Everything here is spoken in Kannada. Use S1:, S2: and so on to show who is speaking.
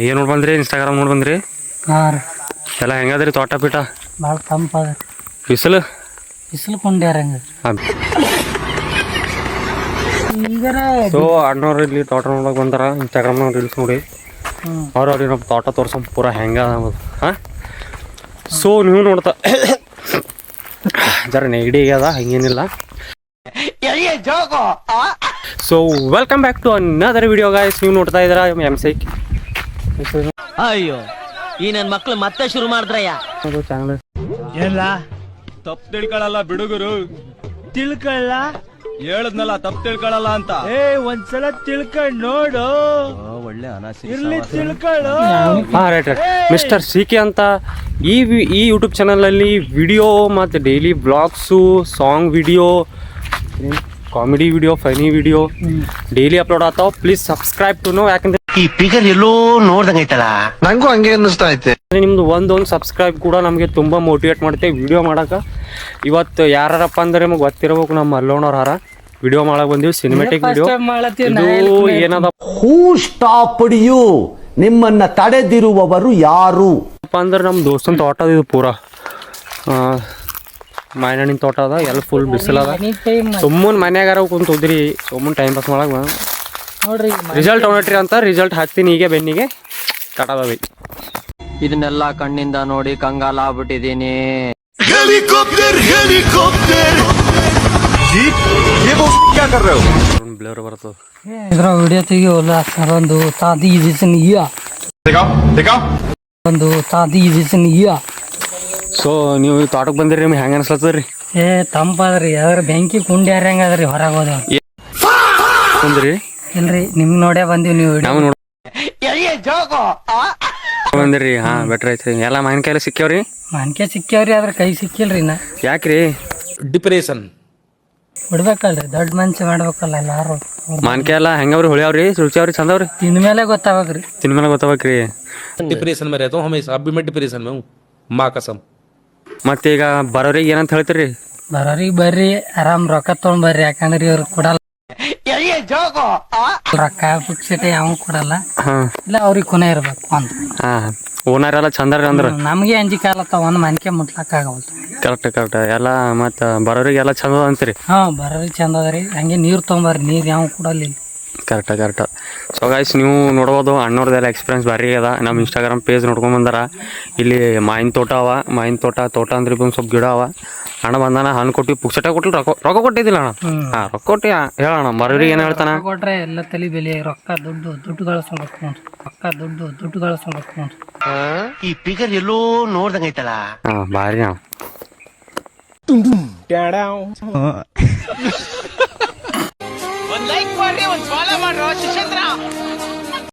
S1: ಏನ್ ನೋಡ್ ಬಂದ್ರಿ ಇನ್ಸ್ಟಾಗ್ರಾಮ್ ನೋಡ್ ಬಂದ್ರಿ ಎಲ್ಲ ಹೆಂಗದ್ರಿ ತೋಟ ಪೀಟ
S2: ಭಾಳ ತಂಪದ
S1: ಬಿಸಿಲು
S2: ಕೊಂಡ್ಯಾರ
S1: ಸೊ ಅಣ್ಣವ್ರು ಇಲ್ಲಿ ತೋಟ ನೋಡಕ್ ಬಂದಾರ ಇನ್ಸ್ಟಾಗ್ರಾಮ್ನಾಗ ರೀಲ್ಸ್ ನೋಡಿ ಅವ್ರಿಗೆ ನಮ್ಮ ತೋಟ ತೋರ್ಸಂ ಪೂರ ಹೆಂಗ ಸೊ ನೀವು ನೋಡ್ತಾ ಜರ ನೆಗಡಿ ಅದ ಹಂಗೇನಿಲ್ಲ. So welcome back to another video guys. ನೀವು ನೋಡ್ತಾ ಇದ್ದೀರಾ M6.
S3: ಅಯ್ಯೋ ಈ ನನ್ ಮಕ್ಳು ಮತ್ತೆ ಶುರು ಮಾಡಿದ್ರಯ್ಯ
S1: ಚಾನಲ್
S4: ಎಲ್ಲ ತಪ್ಪು ತಿಳ್ಕೊಳಲ್ಲ ಬಿಡುಗರು. ತಿಳ್ಕೊಳ್ಳ ಹೇಳದ್ನಲ್ಲ ತಪ್ಪು ತಿಳ್ಕೊಳಲ್ಲ ಅಂತ. ಒಂದ್ಸಲ ತಿಳ್ಕೊಂಡ್ ನೋಡು, ಒಳ್ಳೆ ಇರ್ಲಿ ತಿಳ್ಕೊಳ್ಳು.
S1: ರೈಟ್ ಮಿಸ್ಟರ್ CK ಅಂತ ಈ ಯೂಟ್ಯೂಬ್ ಚಾನಲಲ್ಲಿ ವಿಡಿಯೋ ಮತ್ತು daily blogs, song video, comedy video, funny video daily upload ಆಗ್ತಾವ. Please subscribe to no. ಯಾಕಂದ್ರೆ
S3: ಈ ಫಿಗರ್ ಎಲ್ಲೋ ನೋಡ್ದಂಗೈತಲ್ಲ,
S5: ನಂಗೂ ಹಂಗೆ ಅನ್ನಿಸ್ತಾ ಐತೆ.
S1: ನಿಮ್ದು ಒಂದೊಂದು ಸಬ್ಸ್ಕ್ರೈಬ್ ಕೂಡ ನಮಗೆ ತುಂಬ ಮೋಟಿವೇಟ್ ಮಾಡುತ್ತೆ ವಿಡಿಯೋ ಮಾಡೋಕೆ. ಇವತ್ತು ಯಾರಪ್ಪ ಅಂದ್ರೆ ನಮಗೆ ಗೊತ್ತಿರಬೇಕು, ನಮ್ಮ ಮಲ್ಲೋಣವ್ರ ಹಾರ ವಿಡಿಯೋ ಮಾಡಕ್ ಬಂದೀವಿ. ಸಿನಿಮ್ಯಾಟಿಕ್ ವಿಡಿಯೋ ಇದು ಏನದ
S6: ಹೂ ಸ್ಟಾಪ್ಡ್ ಯು, ನಿಮ್ಮನ್ನ ತಡೆದಿರುವವರು ಯಾರು
S1: ಅಂದ್ರೆ ನಮ್ಮ ದೋಸ್ತನ ತೋಟ ಇದು ಪೂರ ಮಾಯಣ್ಣಿನ ತೋಟ ಅದ. ಎಲ್ಲ ಫುಲ್ ಬಿಸಿಲದ. ಸುಮ್ಮನೆ ಮನ್ಯಾಗಾರ ಕುಂತ ಹೋದ್ರಿ, ಸುಮ್ಮನೆ ಟೈಮ್ ಪಾಸ್ ಮಾಡಕ್
S2: ನೋಡ್ರಿ
S1: ರಿಸಲ್ಟ್ ಹೊರಟ್ರಿ ಅಂತ ರಿಸಲ್ಟ್ ಹಾಕ್ತೀನಿ ಈಗ ಬೆನ್ನಿಗೆ ಕಟದವಿ.
S3: ಇದನ್ನೆಲ್ಲ ಕಣ್ಣಿಂದ ನೋಡಿ ಕಂಗಾಲ ಆಗ್ಬಿಟ್ಟಿದೀನಿ.
S1: ಬ್ಲರ್ ಬರ್ತದ
S2: ಇದ್ರ ವಿಡಿಯೋ ತೆಗಿಯೋಲ್ಲ ಒಂದು ತಾದಿ ಒಂದು ತಾದಿ
S1: ಸೊ ನೀವು ತೋಟಕ್ಕೆ ಬಂದಿರಿ, ನಿಮ್ಗೆ ಹೆಂಗ ಅನ್ಸ್ಲತ್ತದ್ರಿ?
S2: ತಂಪದ್ರಿ. ಅದ್ರ ಬೆಂಕಿ ಕುಂಡ್ಯಾರ ಹೆಂಗದ್ರಿ ಹೊರಗೆ ಹೋದ
S1: ಬಂದ್ರಿ?
S2: ಇಲ್ರಿ ನಿಮ್ಗೆ ನೋಡೇ ಬಂದೀವಿ. ನೀವು
S1: ನಾವು ನೋಡ ಬಂದಿರಿ. ಬೆಟ್ರ್ ಐತ್ರಿ. ಎಲ್ಲ ಮಾವಿನಕಾಯಿ ಸಿಕ್ಕ್ಯಾವ್ರಿ?
S2: ಮಾನ್ಕೆ ಸಿಕ್ಕ್ಯಾವ್ರಿ, ಅದ್ರ ಕೈ ಸಿಕ್ಕಿಲ್ರಿ. ನಾ
S1: ಯಾಕ್ರಿ?
S4: ಡಿಪ್ರೆಷನ್
S2: ಬಿಡ್ಬೇಕಲ್ರಿ, ದೊಡ್ಡ ಮನುಷ್ಯ ಮಾಡ್ಬೇಕಲ್ಲ ಎಲ್ಲಾರು.
S1: ಮಾವಿನಕಾಯಿ ಎಲ್ಲ ಹೆಂಗವ್ರಿ? ಹೊಳ್ಯಾವ್ರಿ? ರುಚಿಯಾವ್ರಿ? ಚಂದವ್ರಿ?
S2: ತಿಂದ್ಮೇಲೆ ಗೊತ್ತಾಗ್ರಿ.
S1: ತಿನ್ಮೇಲೆ ಗೊತ್ತಾಗ್ರಿ.
S4: डिप्रेशन में रहता हूँ हमेशा. अभी मैं डिप्रेशन में हूँ, माँ कसम.
S1: ಮತ್ತೆ ಈಗ ಬರೋರಿಗೆ ಏನಂತ ಹೇಳ್ತೀರಿ?
S2: ಬರೋರಿಗೆ ಬರ್ರಿ, ಆರಾಮ್ ರೊಕ್ಕ ತೊಗೊಂಡ್ ಬರ್ರಿ. ಯಾಕಂದ್ರೆ ಇವ್ರು ಕೊಡಲ್ಲ ರೊಕ್ಕ, ಫಿಕ್ಸಿಟಿ ಯಾವ ಕೊಡಲ್ಲ. ಇಲ್ಲ ಅವ್ರಿಗೆ ಕೊನೆ ಇರ್ಬೇಕು ಅಂತ.
S1: ಓನರ್ ಎಲ್ಲ ಚಂದಾರಿ ಅಂದ್ರ
S2: ನಮ್ಗೆ ಅಂಜಿಕೆ ಆಲತ್ತ ಒಂದ್ ಮನ್ಕೆ ಮುಟ್ಲಕ್ ಆಗವಲ್ತು.
S1: ಕರೆಕ್ಟ್ ಎಲ್ಲ. ಮತ್ತ ಬರೋರಿಗೆ ಎಲ್ಲ ಚಂದ ಅಂತೀರಿ?
S2: ಬರೋರಿಗೆ ಚಂದ ಅದ್ರಿ. ಹಂಗೆ ನೀರ್ ತೊಗೊಂಬರ್ರಿ, ನೀರ್ ಯಾವ ಕೊಡಲ್ಲ.
S1: ಕರೆಕ್ಟ್. ಸೊ ಗೈಸ್, ನೀವು ನೋಡ್ಬೋದು ಅಣ್ಣವ್ರದ್ದೆಲ್ಲ ಎಕ್ಸ್ಪೀರಿಯನ್ಸ್ ಭಾರಿ ಅದ. ನಮ್ಮ ಇನ್ಸ್ಟಾಗ್ರಾಮ್ ಪೇಜ್ ನೋಡ್ಕೊಂಡ್ ಬಂದಾರ. ಇಲ್ಲಿ ಮಾವಿನ ತೋಟ ಅವ. ಮಾವಿನ ತೋಟ ಅಂದ್ರೆ ಒಂದು ಸ್ವಲ್ಪ ಗಿಡ ಅವ. ಅಣ್ಣ ಬಂದಾನ, ಹಣ್ಣು ಕೊಟ್ಟು ಪುಕ್ಸಟ ಕೊಟ್ಟು ರೊಕ್ಕ ಕೊಟ್ಟಿದ್ದಿಲ್ಲ ಅಣ್ಣ. ರೊಕ್ಕ ಕೊಟ್ಟು ಹೇಳೋಣ ಬರೋರಿಗೆ ಏನ್ ಹೇಳ್ತಾನ?
S2: ಕೊಟ್ರೆ ಎಲ್ಲ ತಲೆ ಬೆಲೆ. ರೊಕ್ಕ ದುಡ್ಡು ಗಳಿಸ್ಕೊಬೇಕು ನೋಡ್ರಿ. ರೊಕ್ಕ ದುಡ್ಡು ಗಳಿಸ್ಕೊಬೇಕು ನೋಡ್ರಿ.
S3: ಈ ಫಿಗರ್ ಎಲ್ಲೋ ನೋಡ್ದಂಗೈತಲ್ಲ.
S1: ಭಾರಿ ಅಣ್ಣ.
S7: ಒಂದ್ ಲೈಕ್ ಮಾಡ್ರಿ, ಒಂದ್ ಫಾಲೋ ಮಾಡ್ರಿ ಶಿಷ್ಯಂದ್ರ.